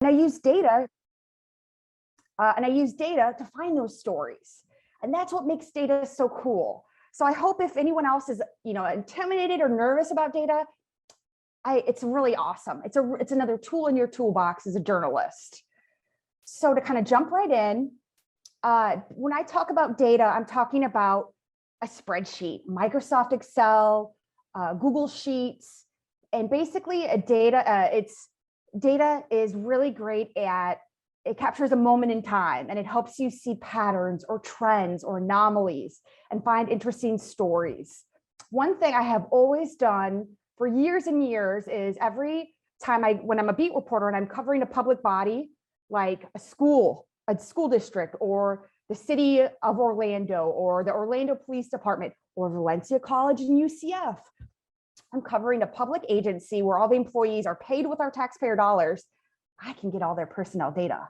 And I use data to find those stories. And that's what makes data so cool. So I hope if anyone else is, intimidated or nervous about data, it's really awesome. It's another tool in your toolbox as a journalist. So to kind of jump right in, when I talk about data, I'm talking about a spreadsheet, Microsoft Excel, Google Sheets, and basically data is really great at, it captures a moment in time and it helps you see patterns or trends or anomalies and find interesting stories. One thing I have always done for years and years is every time when I'm a beat reporter and I'm covering a public body, like a school district, or the city of Orlando, or the Orlando Police Department, or Valencia College and UCF, I'm covering a public agency where all the employees are paid with our taxpayer dollars, I can get all their personnel data.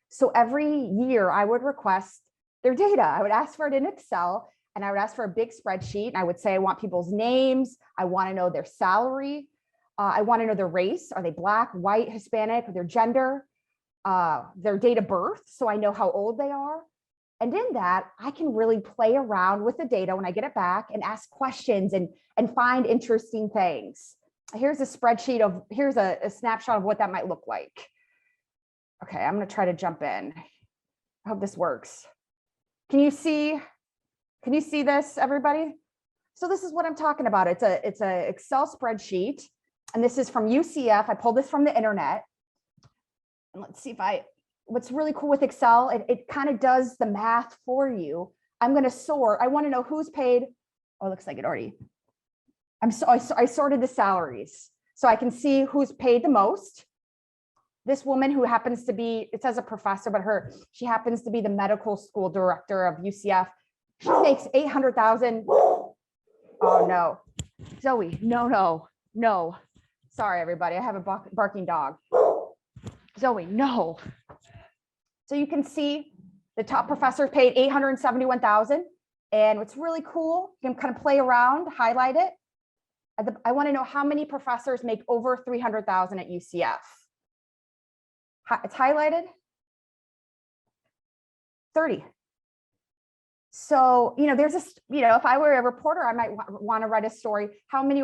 So every year I would request their data. I would ask for it in Excel, and I would ask for a big spreadsheet. And I would say, I want people's names. I want to know their salary. I want to know their race. Are they Black, white, Hispanic, their gender, their date of birth, so I know how old they are. And in that, I can really play around with the data when I get it back and ask questions and find interesting things. Here's a spreadsheet here's a snapshot of what that might look like. Okay, I'm going to try to jump in. I hope this works. Can you see this, everybody? So this is what I'm talking about. It's a Excel spreadsheet, and this is from UCF. I pulled this from the internet. And let's see what's really cool with Excel, it kind of does the math for you. I'm going to sort. I want to know who's paid. Oh, it looks like it already. I sorted the salaries, so I can see who's paid the most. This woman who happens to be, it says a professor, but she happens to be the medical school director of UCF. She makes $800,000. Oh no, Zoe, no. Sorry, everybody. I have a barking dog. Zoe, no. So you can see the top professor paid $871,000. And what's really cool, you can kind of play around, highlight it. I want to know how many professors make over $300,000 at UCF. It's highlighted. 30. So, there's if I were a reporter, I might want to write a story. How many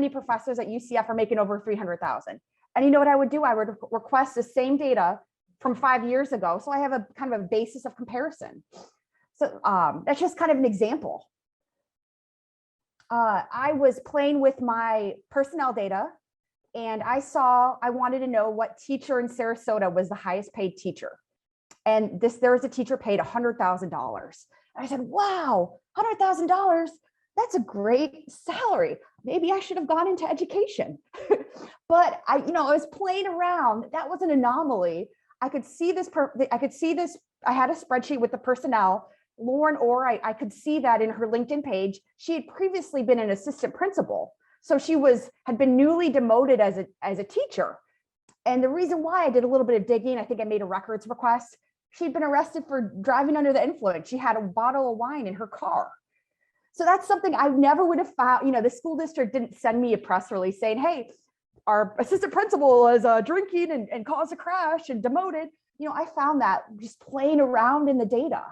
professors at UCF are making over 300,000? And you know what I would do? I would request the same data from 5 years ago. So I have a kind of a basis of comparison. So that's just kind of an example. I was playing with my personnel data, and I wanted to know what teacher in Sarasota was the highest paid teacher. And there was a teacher paid $100,000. I said, wow, $100,000, that's a great salary. Maybe I should have gone into education. But I was playing around. That was an anomaly. I could see this. I had a spreadsheet with the personnel. Lauren Orr, I could see that in her LinkedIn page. She had previously been an assistant principal. So she had been newly demoted as a teacher. And the reason why, I did a little bit of digging, I think I made a records request. She'd been arrested for driving under the influence. She had a bottle of wine in her car. So that's something I never would have found. The school district didn't send me a press release saying, hey, our assistant principal is drinking and caused a crash and demoted. I found that just playing around in the data.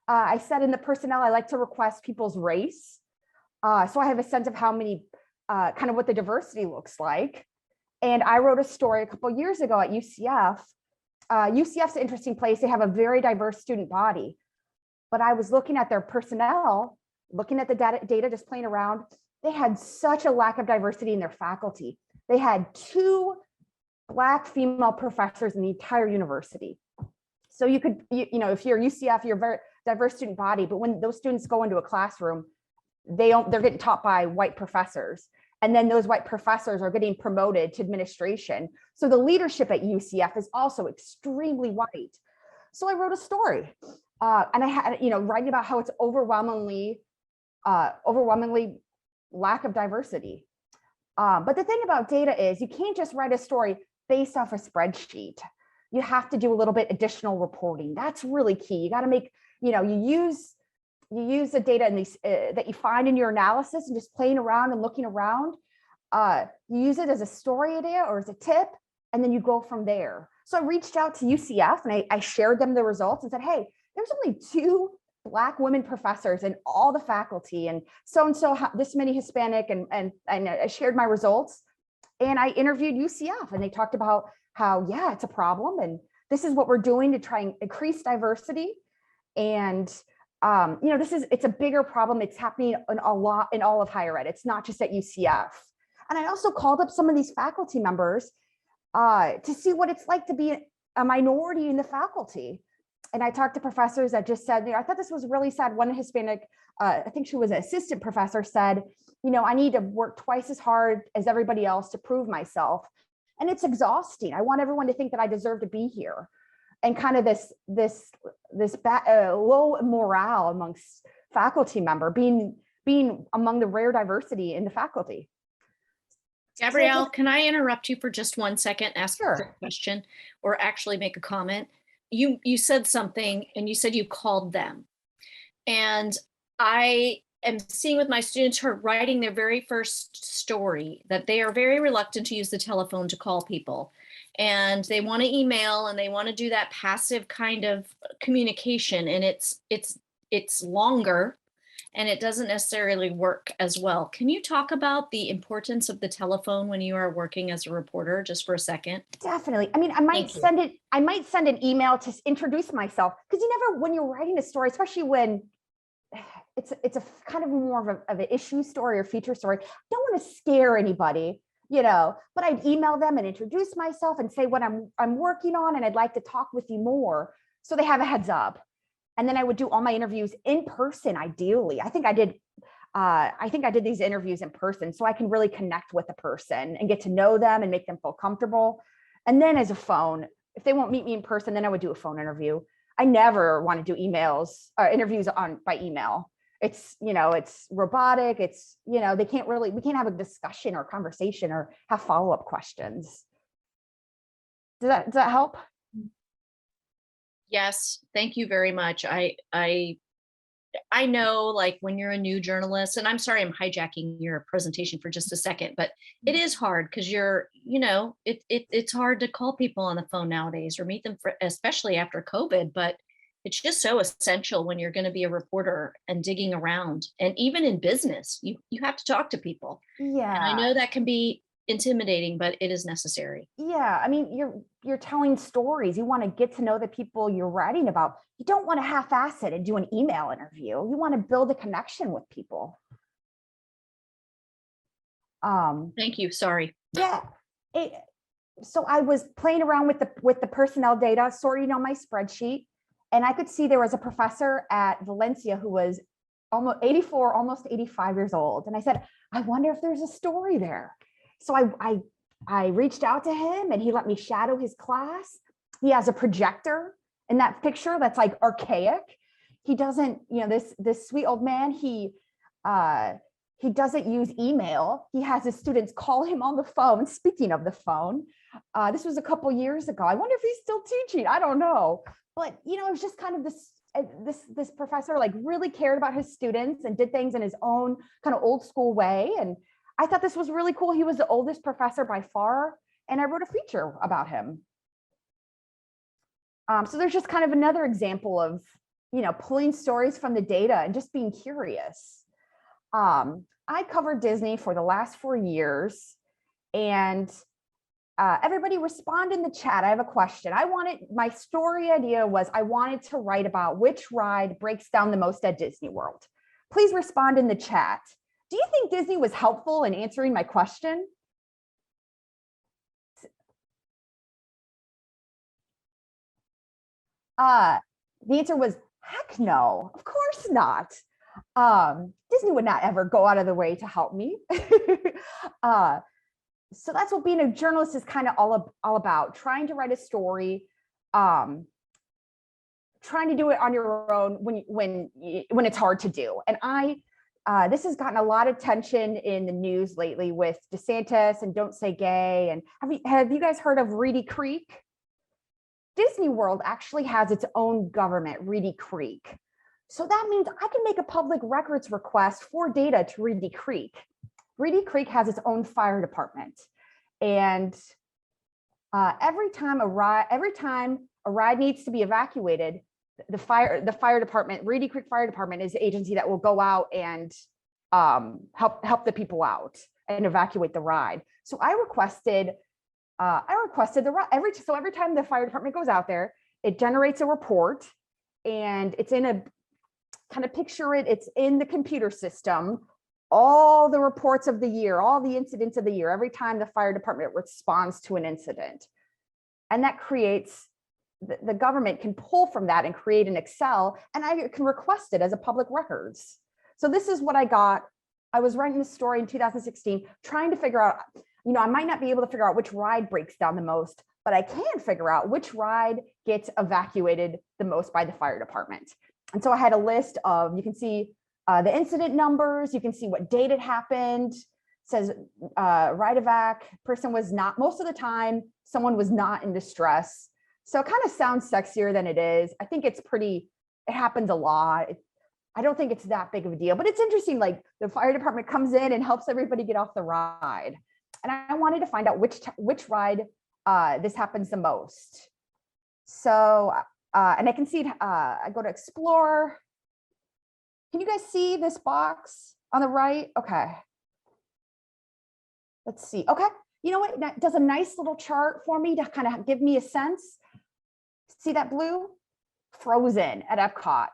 I said in the personnel, I like to request people's race. So I have a sense of how many, kind of what the diversity looks like. And I wrote a story a couple of years ago at UCF. UCF's an interesting place. They have a very diverse student body. But I was looking at their personnel, looking at the data, just playing around. They had such a lack of diversity in their faculty. They had 2 Black female professors in the entire university. So you could, if you're UCF, you're a very diverse student body, but when those students go into a classroom, they're getting taught by white professors. And then those white professors are getting promoted to administration. So the leadership at UCF is also extremely white. So I wrote a story and I had, writing about how it's overwhelmingly lack of diversity. But the thing about data is you can't just write a story based off a spreadsheet. You have to do a little bit additional reporting. That's really key. You got to make, you use the data in these that you find in your analysis and just playing around and looking around. You use it as a story idea or as a tip, and then you go from there. So I reached out to UCF and I shared them the results and said, hey, there's only 2 Black women professors in all the faculty, and so this many Hispanic, and I shared my results, and I interviewed UCF, and they talked about how, yeah, it's a problem, and this is what we're doing to try and increase diversity. And it's a bigger problem. It's happening in all of higher ed. It's not just at UCF. And I also called up some of these faculty members to see what it's like to be a minority in the faculty. And I talked to professors that just said, I thought this was really sad. One Hispanic, I think she was an assistant professor, said, I need to work twice as hard as everybody else to prove myself. And it's exhausting. I want everyone to think that I deserve to be here. And kind of this low morale amongst faculty member being among the rare diversity in the faculty. Gabrielle, can I interrupt you for just 1 second, ask Sure. a question, or actually make a comment? You said something, and you said you called them. And I am seeing with my students who are writing their very first story that they are very reluctant to use the telephone to call people. And they want to email, and they want to do that passive kind of communication. And it's longer, and it doesn't necessarily work as well. Can you talk about the importance of the telephone when you are working as a reporter, just for a second? Definitely. I mean, I might send an email to introduce myself, because you never, when you're writing a story, especially when it's a kind of more of an issue story or feature story, I don't want to scare anybody, but I'd email them and introduce myself and say what I'm working on, and I'd like to talk with you more, so they have a heads up. And then I would do all my interviews in person, ideally. I think I did these interviews in person, so I can really connect with the person and get to know them and make them feel comfortable. And then as a phone, if they won't meet me in person, then I would do a phone interview. I never want to do interviews by email. It's robotic. It's, we can't have a discussion or conversation or have follow-up questions. Does that help? Yes, thank you very much. I know, like, when you're a new journalist, and I'm sorry I'm hijacking your presentation for just a second, but it is hard because it's hard to call people on the phone nowadays or meet them, especially after COVID. But it's just so essential when you're going to be a reporter and digging around, and even in business, you have to talk to people. Yeah, and I know that can be intimidating, but it is necessary. Yeah, I mean, you're telling stories. You want to get to know the people you're writing about. You don't want to half-ass it and do an email interview. You want to build a connection with people. Thank you. Sorry. Yeah. So I was playing around with the personnel data, sorting on my spreadsheet, and I could see there was a professor at Valencia who was almost 84, almost 85 years old. And I said, I wonder if there's a story there. So I reached out to him, and he let me shadow his class. He has a projector in that picture that's like archaic. He doesn't, this sweet old man, he doesn't use email. He has his students call him on the phone. Speaking of the phone, this was a couple years ago. I wonder if he's still teaching. I don't know. But, it was just kind of this professor, like, really cared about his students and did things in his own kind of old school way. And I thought this was really cool. He was the oldest professor by far, and I wrote a feature about him. So there's just kind of another example of, pulling stories from the data and just being curious. I covered Disney for the last 4 years, and everybody respond in the chat. I have a question. My story idea was I wanted to write about which ride breaks down the most at Disney World. Please respond in the chat. Do you think Disney was helpful in answering my question? The answer was, heck no, of course not. Disney would not ever go out of the way to help me. So that's what being a journalist is kind of all about, trying to write a story, trying to do it on your own when it's hard to do. And this has gotten a lot of attention in the news lately with DeSantis and Don't Say Gay. And have you guys heard of Reedy Creek? Disney World actually has its own government, Reedy Creek. So that means I can make a public records request for data to Reedy Creek. Reedy Creek has its own fire department. And every time a ride needs to be evacuated, the fire department, Reedy Creek Fire Department, is the agency that will go out and help the people out and evacuate the ride. So I requested the ride every time the fire department goes out there, it generates a report, and it's in a kind of picture it. It's in the computer system, all the reports of the year, all the incidents of the year, every time the fire department responds to an incident. And that creates, the government can pull from that and create an Excel, and I can request it as a public records. So this is what I got. I was writing this story in 2016, trying to figure out, I might not be able to figure out which ride breaks down the most, but I can figure out which ride gets evacuated the most by the fire department. And so I had a list of, you can see the incident numbers, you can see what date it happened. It says ride evac, person was not, most of the time, someone was not in distress. So it kind of sounds sexier than it is. I think it's pretty, it happens a lot. I don't think it's that big of a deal, but it's interesting. Like the fire department comes in and helps everybody get off the ride. And I wanted to find out which ride this happens the most. So, and I can see, I go to explore. Can you guys see this box on the right? Okay. Let's see. Okay. You know what? That does a nice little chart for me to kind of give me a sense. See that blue? Frozen at Epcot.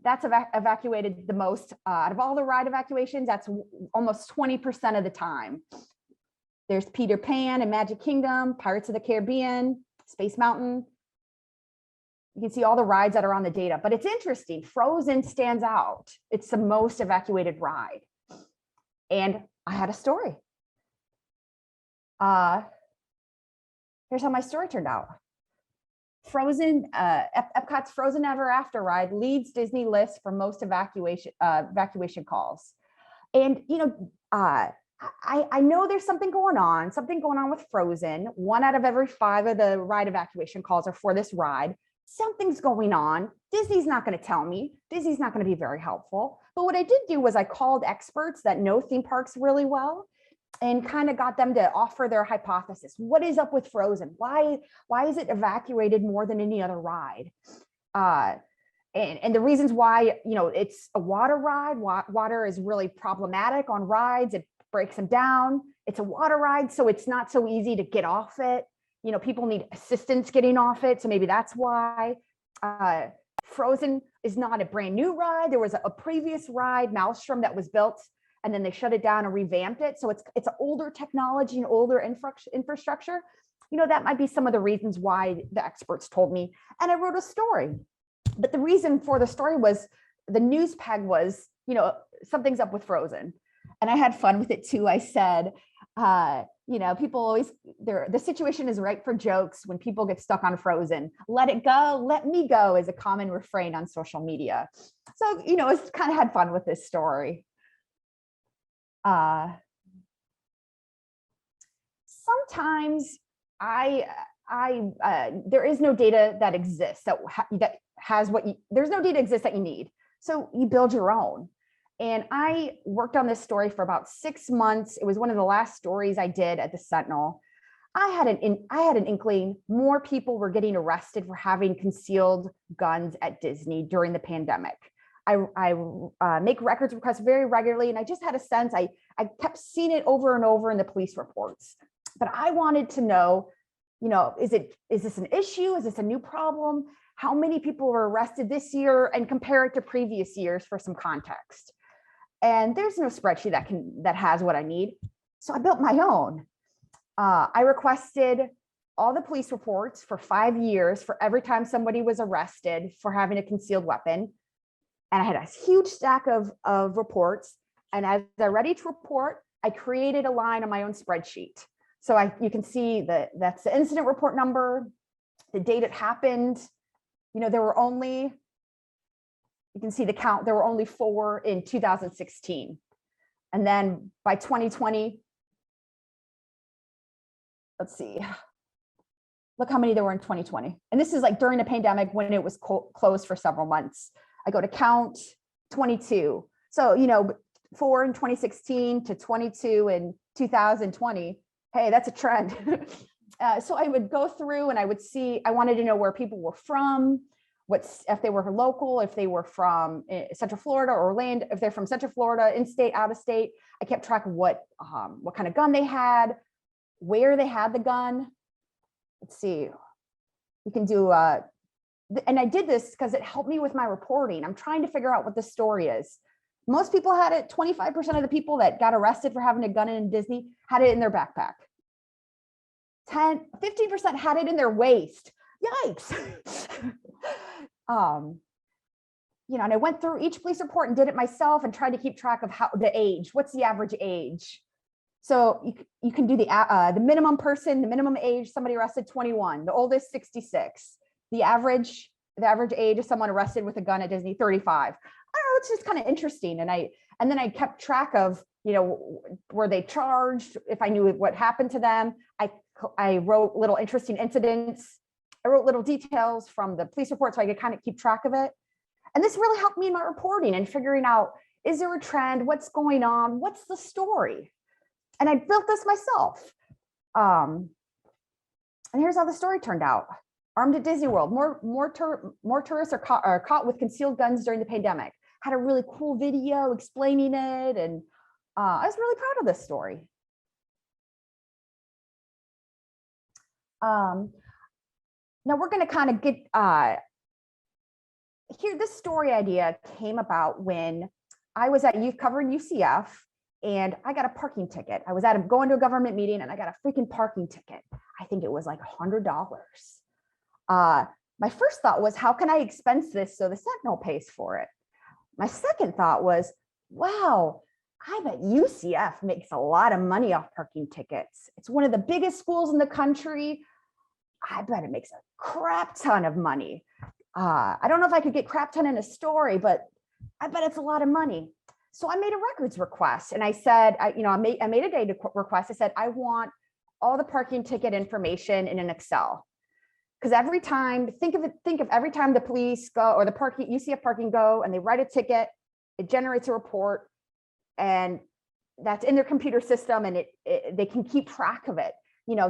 That's evacuated the most out of all the ride evacuations. That's almost 20% of the time. There's Peter Pan and Magic Kingdom, Pirates of the Caribbean, Space Mountain. You can see all the rides that are on the data, but it's interesting. Frozen stands out. It's the most evacuated ride. And I had a story. Here's how my story turned out. Frozen, Epcot's Frozen Ever After ride leads Disney list for most evacuation calls. And, I know there's something going on with Frozen. 1 out of every 5 of the ride evacuation calls are for this ride. Something's going on. Disney's not going to tell me. Disney's not going to be very helpful. But what I did do was I called experts that know theme parks really well and kind of got them to offer their hypothesis. What is up with Frozen? Why is it evacuated more than any other ride? And the reasons why, it's a water ride. Water is really problematic on rides. It breaks them down. It's a water ride, so it's not so easy to get off it. People need assistance getting off it. So maybe that's why. Frozen is not a brand new ride. There was a previous ride, Maelstrom, that was built, and then they shut it down and revamped it. So it's an older technology and older infrastructure. That might be some of the reasons why the experts told me. And I wrote a story. But the reason for the story was the news peg was, something's up with Frozen. And I had fun with it too. I said, people always, the situation is ripe for jokes when people get stuck on Frozen. Let it go, let me go is a common refrain on social media. So, it's kind of had fun with this story. Sometimes there is no data that exists there's no data exists that you need. So you build your own. And I worked on this story for about 6 months. It was one of the last stories I did at the Sentinel. I had an inkling more people were getting arrested for having concealed guns at Disney during the pandemic. I make records requests very regularly, and I just had a sense. I kept seeing it over and over in the police reports. But I wanted to know, is this an issue? Is this a new problem? How many people were arrested this year, and compare it to previous years for some context. And there's no spreadsheet that has what I need. So I built my own. I requested all the police reports for 5 years for every time somebody was arrested for having a concealed weapon. And I had a huge stack of reports. And as they're ready to report, I created a line on my own spreadsheet. So you can see that's the incident report number, the date it happened. There were only, you can see the count, there were only 4 in 2016. And then by 2020, let's see, look how many there were in 2020. And this is like during the pandemic when it was closed for several months. I go to count 22. So, 4 in 2016 to 22 in 2020. Hey, that's a trend. So I would go through and I would see, I wanted to know where people were from, if they were local, if they were from Central Florida or Orlando, if they're from Central Florida, in-state, out-of-state. I kept track of what kind of gun they had, where they had the gun. Let's see, you can do, and I did this because it helped me with my reporting. I'm trying to figure out what the story is. Most people had it, 25% of the people that got arrested for having a gun in Disney had it in their backpack. 15% had it in their waist. Yikes. You know, and I went through each police report and did it myself and tried to keep track of the age. What's the average age? So you can do the minimum person, the minimum age, somebody arrested 21, the oldest 66. The average age of someone arrested with a gun at Disney, 35. I don't know, it's just kind of interesting. And then I kept track of, you know, were they charged? If I knew what happened to them, I wrote little interesting incidents. I wrote little details from the police report so I could kind of keep track of it. And this really helped me in my reporting and figuring out, is there a trend? What's going on? What's the story? And I built this myself. And here's how the story turned out. Armed at Disney World, more tourists are caught with concealed guns during the pandemic. Had a really cool video explaining it. And I was really proud of this story. Now we're going to kind of get here. This story idea came about when I was at youth covering UCF and I got a parking ticket. I was going to a government meeting and I got a freaking parking ticket. I think it was like $100. My first thought was, how can I expense this so the Sentinel pays for it? My second thought was, wow, I bet UCF makes a lot of money off parking tickets. It's one of the biggest schools in the country. I bet it makes a crap ton of money. I don't know if I could get crap ton in a story, but I bet it's a lot of money. So I made a records request and I said, I made a data request. I said, I want all the parking ticket information in an Excel. Because every time, think of every time the police go or the UCF parking go and they write a ticket, it generates a report and that's in their computer system and they can keep track of it. You know,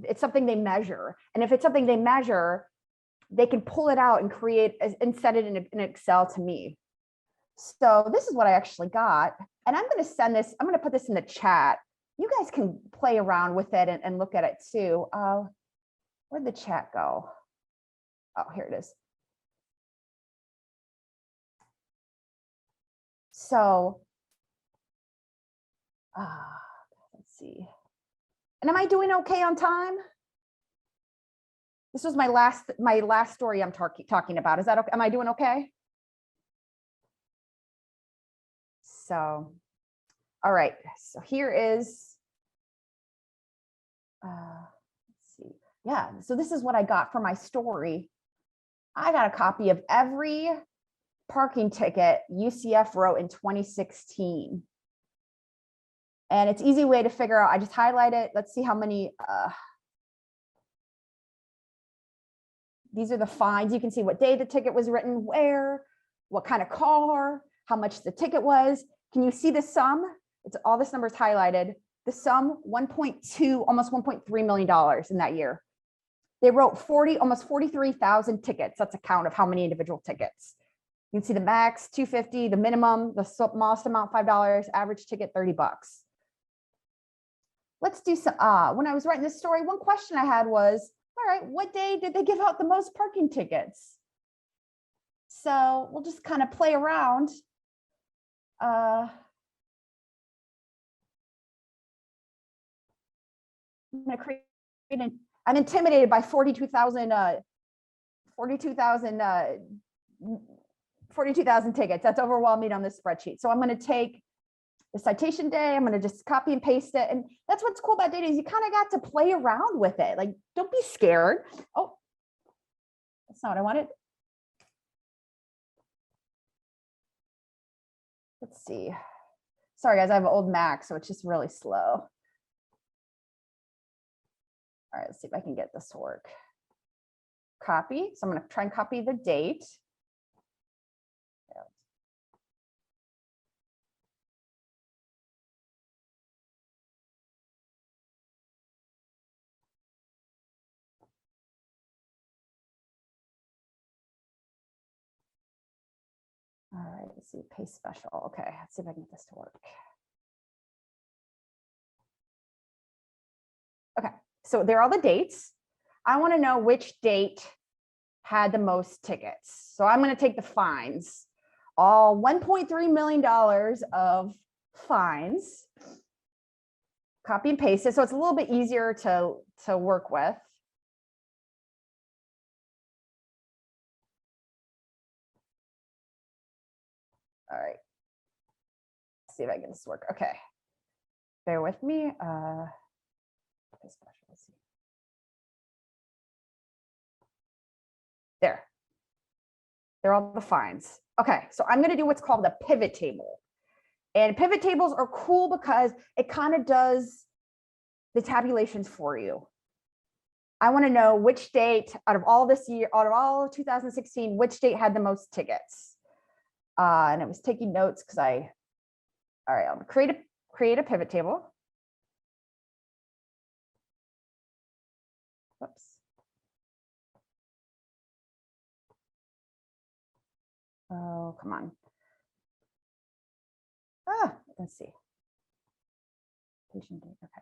it's something they measure. And if it's something they measure, they can pull it out and send it in Excel to me. So this is what I actually got. And I'm going to put this in the chat. You guys can play around with it and look at it too. Where'd the chat go? Oh, here it is. So, let's see. And am I doing okay on time? This was my last story I'm talking about. Is that okay? Am I doing okay? So, all right. So here is, let's see. Yeah, so this is what I got for my story. I got a copy of every parking ticket UCF wrote in 2016. And it's an easy way to figure out. I just highlight it. Let's see how many. These are the fines. You can see what day the ticket was written, where, what kind of car, how much the ticket was. Can you see the sum? It's all this numbers highlighted. The sum, 1.2, almost $1.3 million in that year. They wrote almost 43,000 tickets. That's a count of how many individual tickets. You can see the max, $250, the minimum, the smallest amount, $5, average ticket, $30. Let's do some, when I was writing this story, one question I had was, all right, what day did they give out the most parking tickets? So we'll just kind of play around. I'm going to create I'm intimidated by 42,000 tickets. That's overwhelming on this spreadsheet. So I'm going to take the citation day. I'm going to just copy and paste it. And that's what's cool about data is you kind of got to play around with it. Like, don't be scared. Oh, that's not what I wanted. Let's see. Sorry, guys, I have an old Mac, so it's just really slow. All right, let's see if I can get this to work. Copy. So I'm going to try and copy the date. right, let's see, pay special. Okay, let's see if I can get this to work. Okay, so there are all the dates. I want to know which date had the most tickets. So I'm going to take the fines, all $1.3 million of fines, copy and paste it. So it's a little bit easier to work with. All right. Let's see if I can get this to work. Okay. Bear with me. Let's see. There. They're all the fines. Okay, so I'm going to do what's called a pivot table. And pivot tables are cool because it kind of does the tabulations for you. I want to know which date out of all this year, out of all 2016, which date had the most tickets. And I was taking notes because all right, I'm going to create a pivot table. Whoops. Oh, come on. Let's see. Patient date, okay.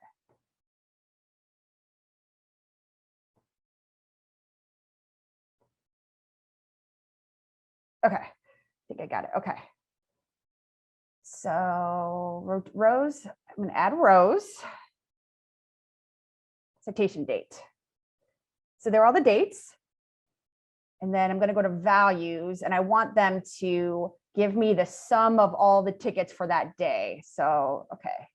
Okay, I think I got it. Okay. So rows, I'm going to add rows. Citation date. So there are all the dates. And then I'm going to go to values and I want them to give me the sum of all the tickets for that day. So, okay.